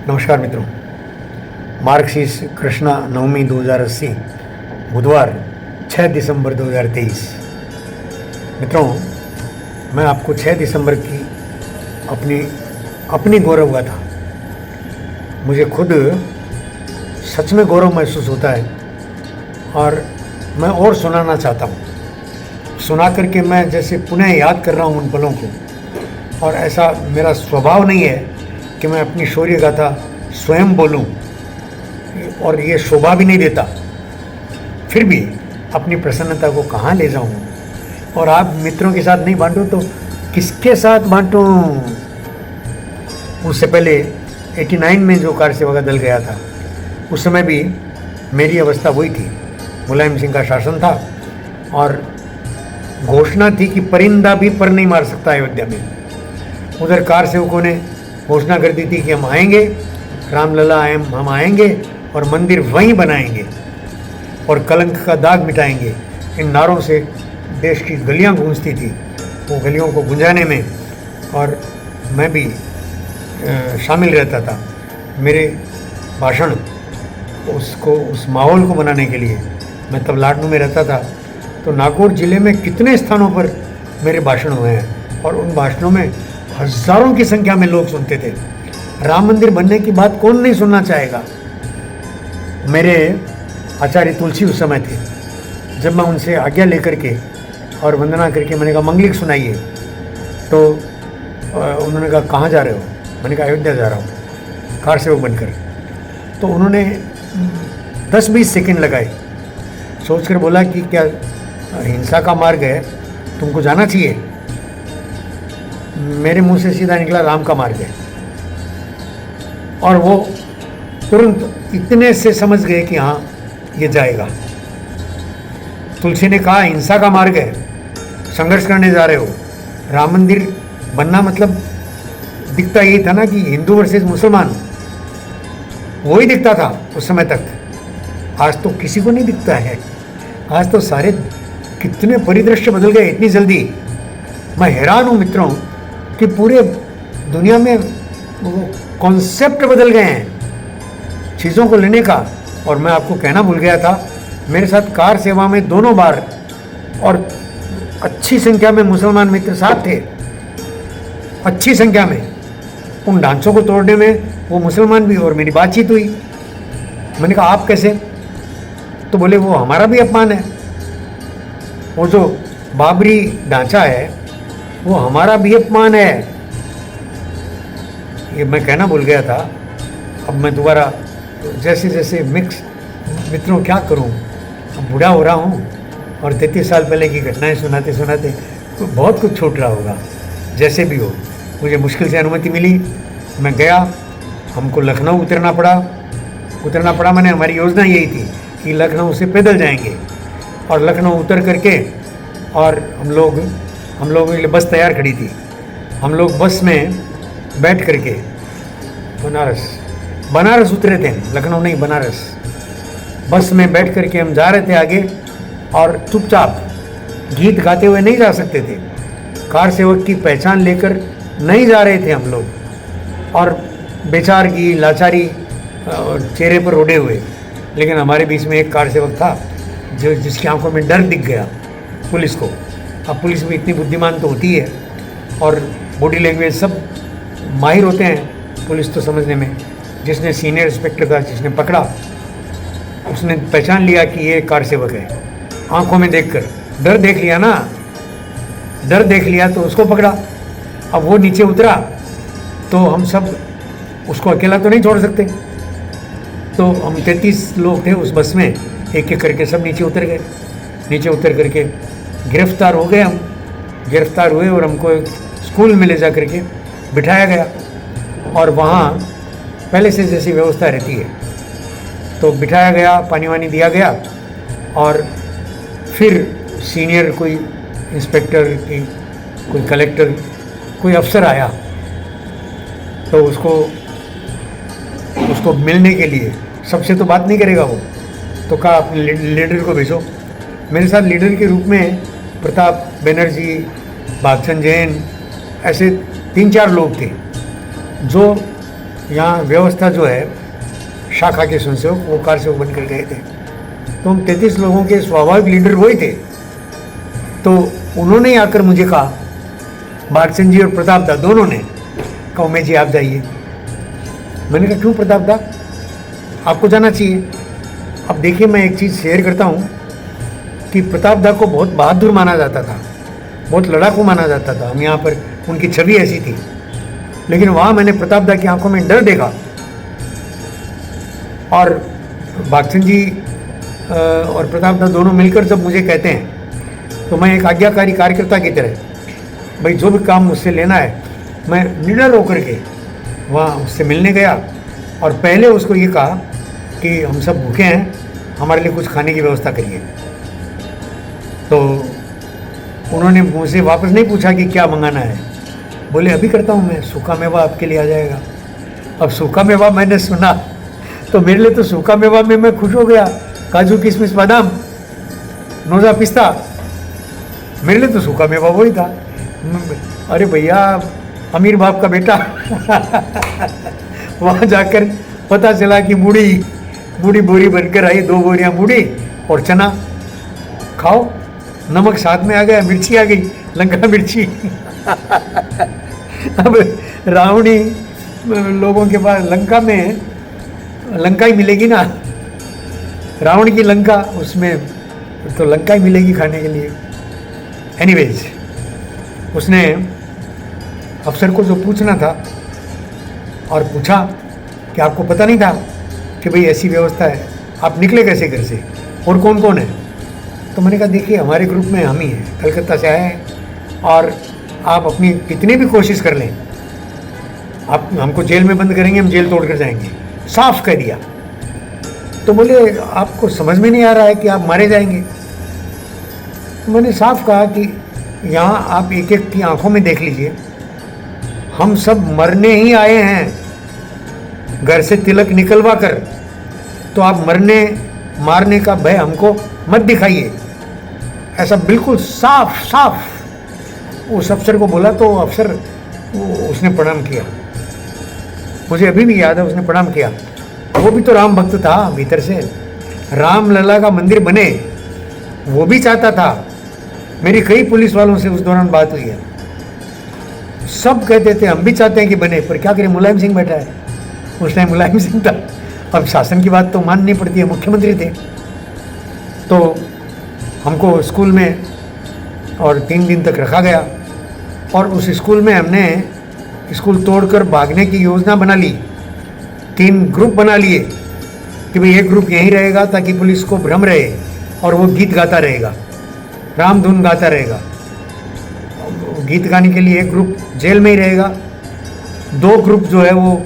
नमस्कार मित्रों। मार्क्सिस्ट कृष्णा नवमी 2080 बुधवार 6 दिसंबर 2023। मित्रों, मैं आपको 6 दिसंबर की अपनी गौरव गाथा, मुझे खुद सच में गौरव महसूस होता है और मैं और सुनाना चाहता हूँ। सुना करके मैं जैसे पुनः याद कर रहा हूँ उन पलों को, और ऐसा मेरा स्वभाव नहीं है कि मैं अपनी शौर्य गाथा स्वयं बोलूं, और ये शोभा भी नहीं देता। फिर भी अपनी प्रसन्नता को कहाँ ले जाऊं, और आप मित्रों के साथ नहीं बांटूं तो किसके साथ बांटूं। उससे पहले 89 में जो कार सेवा का दल गया था, उस समय भी मेरी अवस्था वही थी। मुलायम सिंह का शासन था और घोषणा थी कि परिंदा भी पर नहीं मार सकता अयोध्या में। उधर कार सेवकों ने घोषणा कर दी थी कि हम आएंगे, रामलला हम आएंगे और मंदिर वहीं बनाएंगे और कलंक का दाग मिटाएंगे। इन नारों से देश की गलियां गूंजती थी। वो गलियों को गुंजाने में और मैं भी शामिल रहता था। मेरे भाषण उस माहौल को बनाने के लिए, मैं तब लाडनू में रहता था, तो नागौर ज़िले में कितने स्थानों पर मेरे भाषण हुए हैं और उन भाषणों में हजारों की संख्या में लोग सुनते थे। राम मंदिर बनने की बात कौन नहीं सुनना चाहेगा। मेरे आचार्य तुलसी उस समय थे। जब मैं उनसे आज्ञा लेकर के और वंदना करके मैंने कहा मंगलिक सुनाइए, तो उन्होंने कहा कहाँ जा रहे हो। मैंने कहा अयोध्या जा रहा हूँ कार सेवक बनकर। तो उन्होंने 10-20 सेकंड लगाए, सोचकर बोला कि क्या हिंसा का मार्ग है, तुमको जाना चाहिए। मेरे मुंह से सीधा निकला राम का मार्ग है, और वो तुरंत इतने से समझ गए कि हाँ ये जाएगा। तुलसी ने कहा हिंसा का मार्ग है, संघर्ष करने जा रहे हो। राम मंदिर बनना मतलब दिखता यही था ना कि हिंदू वर्सेस मुसलमान, वही दिखता था उस समय तक। आज तो किसी को नहीं दिखता है। आज तो सारे कितने परिदृश्य बदल गए इतनी जल्दी। मैं हैरान हूँ मित्रों कि पूरे दुनिया में वो कॉन्सेप्ट बदल गए हैं चीज़ों को लेने का। और मैं आपको कहना भूल गया था, मेरे साथ कार सेवा में दोनों बार और अच्छी संख्या में मुसलमान मित्र साथ थे, अच्छी संख्या में। उन ढांचों को तोड़ने में वो मुसलमान भी, और मेरी बातचीत हुई। मैंने कहा आप कैसे, तो बोले वो हमारा भी अपमान है। वो जो बाबरी ढांचा है वो हमारा भी अपमान है। ये मैं कहना भूल गया था। अब मैं दोबारा जैसे जैसे मिक्स मित्रों क्या करूं, अब बूढ़ा हो रहा हूं और 33 साल पहले की घटनाएं सुनाते सुनाते तो बहुत कुछ छूट रहा होगा। जैसे भी हो, मुझे मुश्किल से अनुमति मिली, मैं गया। हमको लखनऊ उतरना पड़ा मैंने, हमारी योजना यही थी कि लखनऊ से पैदल जाएंगे और लखनऊ उतर करके, और हम लोगों के लिए बस तैयार खड़ी थी। हम लोग बस में बैठ करके बनारस उतरे थे, लखनऊ नहीं बनारस। बस में बैठ करके हम जा रहे थे आगे, और चुपचाप गीत गाते हुए नहीं जा सकते थे। कार सेवक की पहचान लेकर नहीं जा रहे थे हम लोग, और बेचार की लाचारी चेहरे पर उड़े हुए। लेकिन हमारे बीच में एक कार सेवक था जिसकी आंखों में डर दिख गया पुलिस को। अब पुलिस में इतनी बुद्धिमान तो होती है और बॉडी लैंग्वेज सब माहिर होते हैं पुलिस तो समझने में। जिसने सीनियर इंस्पेक्टर था, जिसने पकड़ा, उसने पहचान लिया कि ये कार सेवक है। आंखों में देखकर डर देख लिया तो उसको पकड़ा। अब वो नीचे उतरा तो हम सब उसको अकेला तो नहीं छोड़ सकते, तो हम 33 लोग थे उस बस में, एक एक करके सब नीचे उतर गए। नीचे उतर करके गिरफ्तार हो गए। हम गिरफ्तार हुए और हमको एक स्कूल में ले जा करके बिठाया गया, और वहाँ पहले से जैसी व्यवस्था रहती है तो बिठाया गया, पानी वानी दिया गया, और फिर सीनियर कोई इंस्पेक्टर की, कोई कलेक्टर, कोई अफसर आया, तो उसको मिलने के लिए सबसे तो बात नहीं करेगा वो, तो कहा अपने लीडर को भेजो। मेरे साथ लीडर के रूप में प्रताप बनर्जी, भागचंद जैन, ऐसे 3-4 लोग थे जो यहाँ व्यवस्था जो है शाखा के स्वयंसेवक वो कारसेवक बनकर गए थे। तो हम 33 लोगों के स्वाभाविक लीडर वही थे। तो उन्होंने आकर मुझे कहा, भागचंद जी और प्रताप दा दोनों ने कहा, उमेश जी आप जाइए। मैंने कहा क्यों प्रताप दा, आपको जाना चाहिए। अब देखिए मैं एक चीज़ शेयर करता हूँ कि प्रताप दा को बहुत बहादुर माना जाता था, बहुत लड़ाकू माना जाता था। हम यहाँ पर उनकी छवि ऐसी थी, लेकिन वहाँ मैंने प्रताप दा की आंखों में डर देखा। और भागचंद जी और प्रताप दा दोनों मिलकर जब मुझे कहते हैं तो मैं एक आज्ञाकारी कार्यकर्ता की तरह, भाई जो भी काम मुझसे लेना है, मैं निडर होकर के वहाँ उससे मिलने गया और पहले उसको ये कहा कि हम सब भूखे हैं, हमारे लिए कुछ खाने की व्यवस्था करिए। तो उन्होंने मुझसे वापस नहीं पूछा कि क्या मंगाना है, बोले अभी करता हूँ मैं, सूखा मेवा आपके लिए आ जाएगा। अब सूखा मेवा मैंने सुना तो मेरे लिए तो सूखा मेवा में मैं खुश हो गया, काजू किशमिश बादाम नोज़ा पिस्ता, मेरे लिए तो सूखा मेवा वही था। अरे भैया अमीर बाप का बेटा वहाँ जाकर पता चला कि बूढ़ी बोरी बनकर आई, 2 बोरियाँ बूढ़ी और चना खाओ, नमक साथ में आ गया, मिर्ची आ गई, लंका मिर्ची अब रावणी लोगों के पास लंका ही मिलेगी ना, रावण की लंका, उसमें तो लंका ही मिलेगी खाने के लिए। एनीवेज उसने अफसर को जो पूछना था और पूछा कि आपको पता नहीं था कि भाई ऐसी व्यवस्था है, आप निकले कैसे घर से और कौन कौन है। तो मैंने कहा देखिए हमारे ग्रुप में हम ही हैं, कलकत्ता से आए हैं और आप अपनी कितनी भी कोशिश कर लें, आप हमको जेल में बंद करेंगे, हम जेल तोड़ कर जाएंगे, साफ कह दिया। तो बोले आपको समझ में नहीं आ रहा है कि आप मारे जाएंगे। तो मैंने साफ कहा कि यहाँ आप एक एक की आंखों में देख लीजिए, हम सब मरने ही आए हैं घर से तिलक निकलवा कर, तो आप मारने का भय हमको मत दिखाइए। ऐसा बिल्कुल साफ उस अफसर को बोला। तो अफसर उसने प्रणाम किया, मुझे अभी भी याद है, उसने प्रणाम किया। वो भी तो राम भक्त था भीतर से, राम लला का मंदिर बने वो भी चाहता था। मेरी कई पुलिस वालों से उस दौरान बात हुई है, सब कहते थे हम भी चाहते हैं कि बने, पर क्या करें, मुलायम सिंह बैठा है, उस टाइम मुलायम सिंह था। अब शासन की बात तो माननी पड़ती है, मुख्यमंत्री थे। तो हमको स्कूल में और 3 दिन तक रखा गया और उस स्कूल में हमने स्कूल तोड़कर भागने की योजना बना ली। 3 ग्रुप बना लिए कि भाई एक ग्रुप यहीं रहेगा ताकि पुलिस को भ्रम रहे और वो गीत गाता रहेगा, राम धुन गाता रहेगा। गीत गाने के लिए एक ग्रुप जेल में ही रहेगा, 2 ग्रुप जो है वो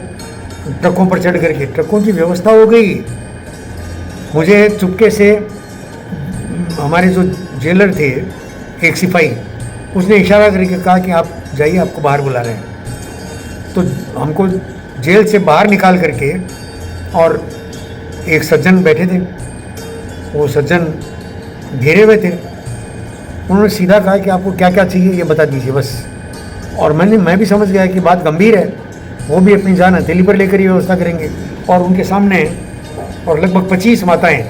ट्रकों पर चढ़ करके, ट्रकों की व्यवस्था हो गई। मुझे चुपके से हमारे जो जेलर थे, एक सिपाही, उसने इशारा करके कहा कि आप जाइए, आपको बाहर बुला रहे हैं। तो हमको जेल से बाहर निकाल करके, और एक सज्जन बैठे थे, वो सज्जन घेरे हुए थे, उन्होंने सीधा कहा कि आपको क्या क्या चाहिए ये बता दीजिए बस। और मैं भी समझ गया कि बात गंभीर है, वो भी अपनी जान हथेली पर लेकर ही व्यवस्था करेंगे। और उनके सामने और लगभग 25 माताएं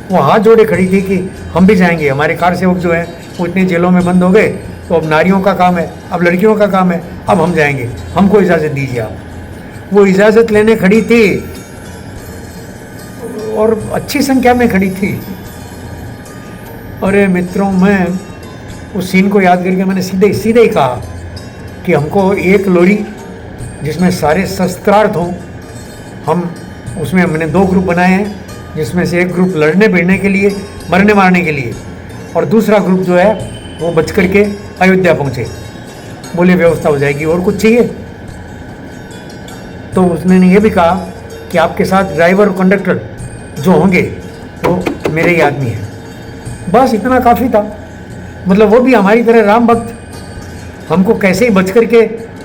वो हाथ जोड़े खड़ी थी कि हम भी जाएंगे, हमारे कारसेवक जो हैं वो इतने जेलों में बंद हो गए, तो अब नारियों का काम है, अब लड़कियों का काम है, अब हम जाएंगे, हमको इजाज़त दीजिए आप। वो इजाज़त लेने खड़ी थी और अच्छी संख्या में खड़ी थी। अरे मित्रों, मैं उस सीन को याद करके मैंने सीधे ही कहा कि हमको एक लोरी जिसमें सारे शस्त्रार्थ हों, उसमें हमने 2 ग्रुप बनाए हैं, जिसमें से एक ग्रुप लड़ने भिड़ने के लिए, मरने मारने के लिए, और दूसरा ग्रुप जो है वो बच करके अयोध्या पहुँचे। बोले व्यवस्था हो जाएगी, और कुछ चाहिए? तो उसने ये भी कहा कि आपके साथ ड्राइवर और कंडक्टर जो होंगे वो मेरे ही आदमी हैं। बस इतना काफ़ी था। मतलब वो भी हमारी तरह राम भक्त, हमको कैसे ही बच करके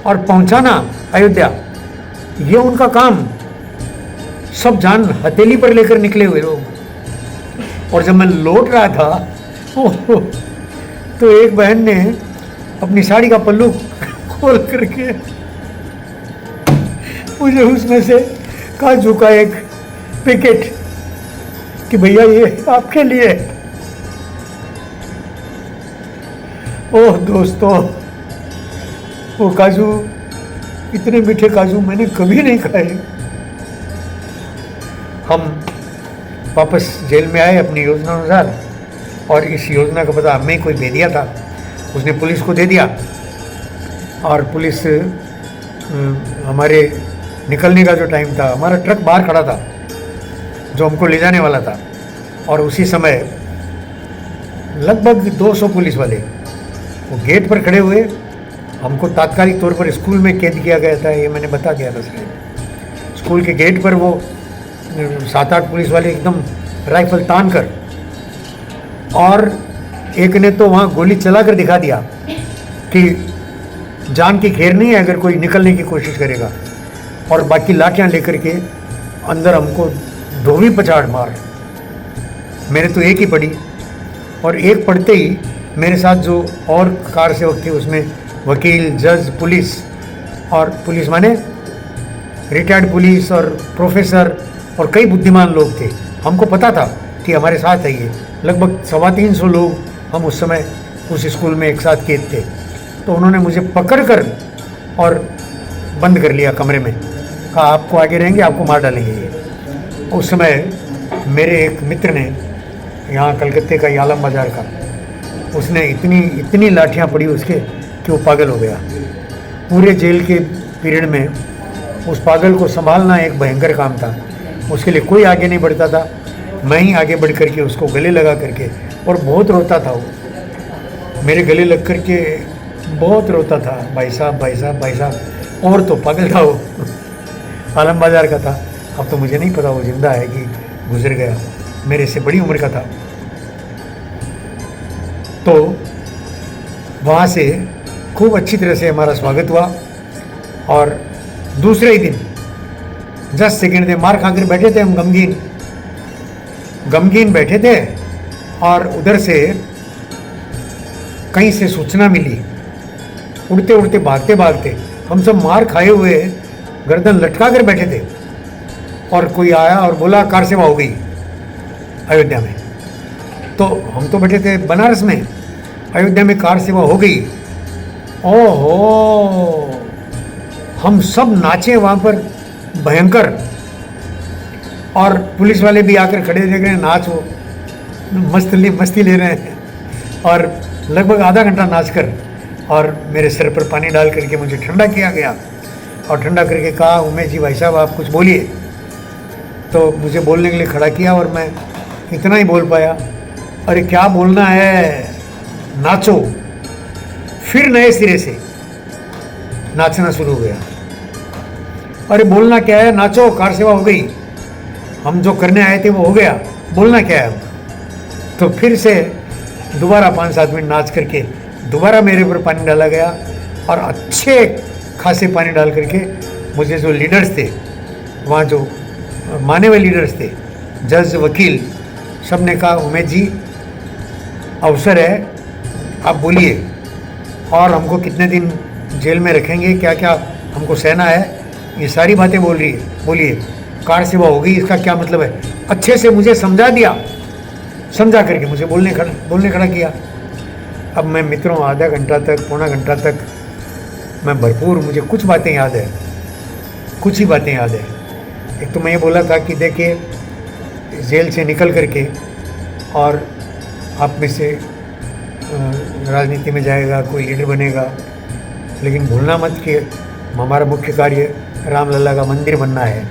और पहुंचाना अयोध्या, ये उनका काम। सब जान हथेली पर लेकर निकले हुए लोग। और जब मैं लौट रहा था तो एक बहन ने अपनी साड़ी का पल्लू खोल करके मुझे उसमें से काजू का एक पैकेट कि भैया ये आपके लिए। ओह दोस्तों, वो काजू, इतने मीठे काजू मैंने कभी नहीं खाए। हम वापस जेल में आए अपनी योजना अनुसार, और इस योजना का पता हमें कोई दे दिया था, उसने पुलिस को दे दिया, और पुलिस हमारे निकलने का जो टाइम था, हमारा ट्रक बाहर खड़ा था जो हमको ले जाने वाला था, और उसी समय लगभग 200 पुलिस वाले वो गेट पर खड़े हुए। हमको तात्कालिक तौर पर स्कूल में कैद किया गया था, ये मैंने बता दिया था शायद। स्कूल के गेट पर वो 7-8 पुलिस वाले एकदम राइफल तान कर, और एक ने तो वहाँ गोली चला कर दिखा दिया कि जान की खेर नहीं है अगर कोई निकलने की कोशिश करेगा, और बाकी लाठियाँ लेकर के अंदर हमको धोबी पछाड़ मार। मेरे तो एक ही पड़ी, और एक पड़ते ही मेरे साथ जो और कार सेवक थे उसमें वकील, जज, पुलिस, और पुलिस माने रिटायर्ड पुलिस और प्रोफेसर और कई बुद्धिमान लोग थे। हमको पता था कि हमारे साथ है ये, लगभग 350 लोग हम उस समय उस स्कूल में एक साथ कैद थे। तो उन्होंने मुझे पकड़ कर और बंद कर लिया कमरे में, कहा आपको आगे रहेंगे, आपको मार डालेंगे ये। उस समय मेरे एक मित्र ने, यहाँ कलकत्ते का आलम बाज़ार का, उसने इतनी लाठियाँ पड़ी उसके कि वो पागल हो गया। पूरे जेल के पीरियड में उस पागल को संभालना एक भयंकर काम था। उसके लिए कोई आगे नहीं बढ़ता था, मैं ही आगे बढ़ करके उसको गले लगा करके, और बहुत रोता था वो, मेरे गले लग करके बहुत रोता था, भाई साहब भाई साहब भाई साहब। और तो पागल था वो, आलम बाज़ार का था। अब तो मुझे नहीं पता वो जिंदा है कि गुजर गया, मेरे से बड़ी उम्र का था। तो वहाँ से खूब अच्छी तरह से हमारा स्वागत हुआ, और दूसरे ही दिन 10 सेकंड थे मार खाकर बैठे थे हम, गमगीन बैठे थे, और उधर से कहीं से सूचना मिली, उड़ते उड़ते भागते भागते हम सब मार खाए हुए गर्दन लटका कर बैठे थे, और कोई आया और बोला कार सेवा हो गई अयोध्या में। तो हम तो बैठे थे बनारस में, अयोध्या में कार सेवा हो गई। ओहो, हम सब नाचे वहाँ पर भयंकर, और पुलिस वाले भी आकर खड़े देख रहे हैं, नाचो, मस्ती ले रहे हैं। और लगभग आधा घंटा नाच कर, और मेरे सिर पर पानी डाल करके मुझे ठंडा किया गया, और ठंडा करके कहा उमेश जी भाई साहब आप कुछ बोलिए। तो मुझे बोलने के लिए खड़ा किया, और मैं इतना ही बोल पाया, अरे क्या बोलना है, नाचो। फिर नए सिरे से नाचना शुरू हो गया। अरे बोलना क्या है, नाचो, कार सेवा हो गई, हम जो करने आए थे वो हो गया, बोलना क्या है। तो फिर से दोबारा 5-7 मिनट नाच करके दोबारा मेरे ऊपर पानी डाला गया, और अच्छे खासे पानी डाल करके मुझे जो लीडर्स थे वहाँ, जो माने हुए लीडर्स थे, जज, वकील, सब ने कहा उमेश जी अवसर है, आप बोलिए, और हमको कितने दिन जेल में रखेंगे, क्या क्या हमको सहना है, ये सारी बातें बोलिए। कार सेवा हो गई, इसका क्या मतलब है। अच्छे से मुझे समझा दिया, समझा करके मुझे बोलने खड़ा किया। अब मैं मित्रों आधा घंटा तक, पौना घंटा तक मैं भरपूर, मुझे कुछ बातें याद है, कुछ ही बातें याद है। एक तो मैं ये बोला था कि देखिए जेल से निकल करके और आप में से राजनीति में जाएगा, कोई लीडर बनेगा, लेकिन भूलना मत कि हमारा मुख्य कार्य रामलला का मंदिर बनना है।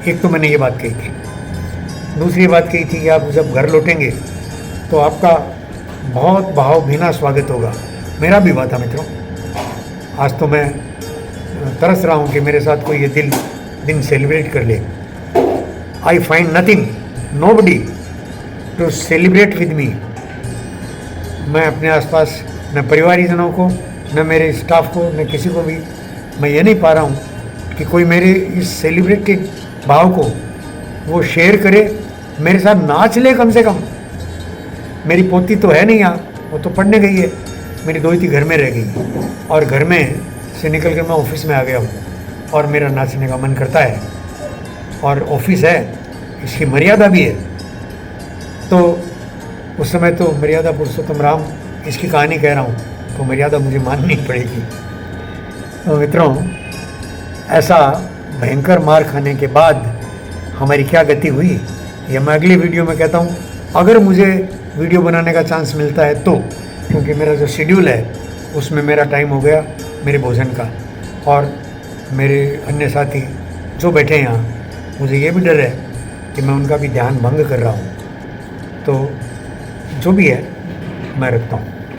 एक तो मैंने ये बात कही थी। दूसरी बात कही थी कि आप जब घर लौटेंगे तो आपका बहुत भावभीना स्वागत होगा। मेरा भी हुआ था मित्रों। आज तो मैं तरस रहा हूँ कि मेरे साथ कोई ये दिन सेलिब्रेट कर ले। I find nothing, nobody to celebrate with me. मैं अपने आसपास न परिवारजनों को, न मेरे स्टाफ को, न किसी को भी मैं ये नहीं पा रहा हूँ कि कोई मेरे इस सेलिब्रेटेड भाव को वो शेयर करे, मेरे साथ नाच ले कम से कम। मेरी पोती तो है नहीं यहाँ, वो तो पढ़ने गई है। मेरी दोती घर में रह गई, और घर में से निकल कर मैं ऑफिस में आ गया हूँ। और मेरा नाचने का मन करता है, और ऑफिस है, इसकी मर्यादा भी है। तो उस समय तो मर्यादा पुरुषोत्तम राम इसकी कहानी कह रहा हूँ, तो मर्यादा मुझे माननी पड़ेगी। तो मित्रों, ऐसा भयंकर मार खाने के बाद हमारी क्या गति हुई, ये मैं अगली वीडियो में कहता हूँ। अगर मुझे वीडियो बनाने का चांस मिलता है तो, क्योंकि मेरा जो शेड्यूल है उसमें मेरा टाइम हो गया मेरे भोजन का, और मेरे अन्य साथी जो बैठे हैं यहाँ, मुझे ये भी डर है कि मैं उनका भी ध्यान भंग कर रहा हूँ। तो जो भी है मैं रखता हूँ।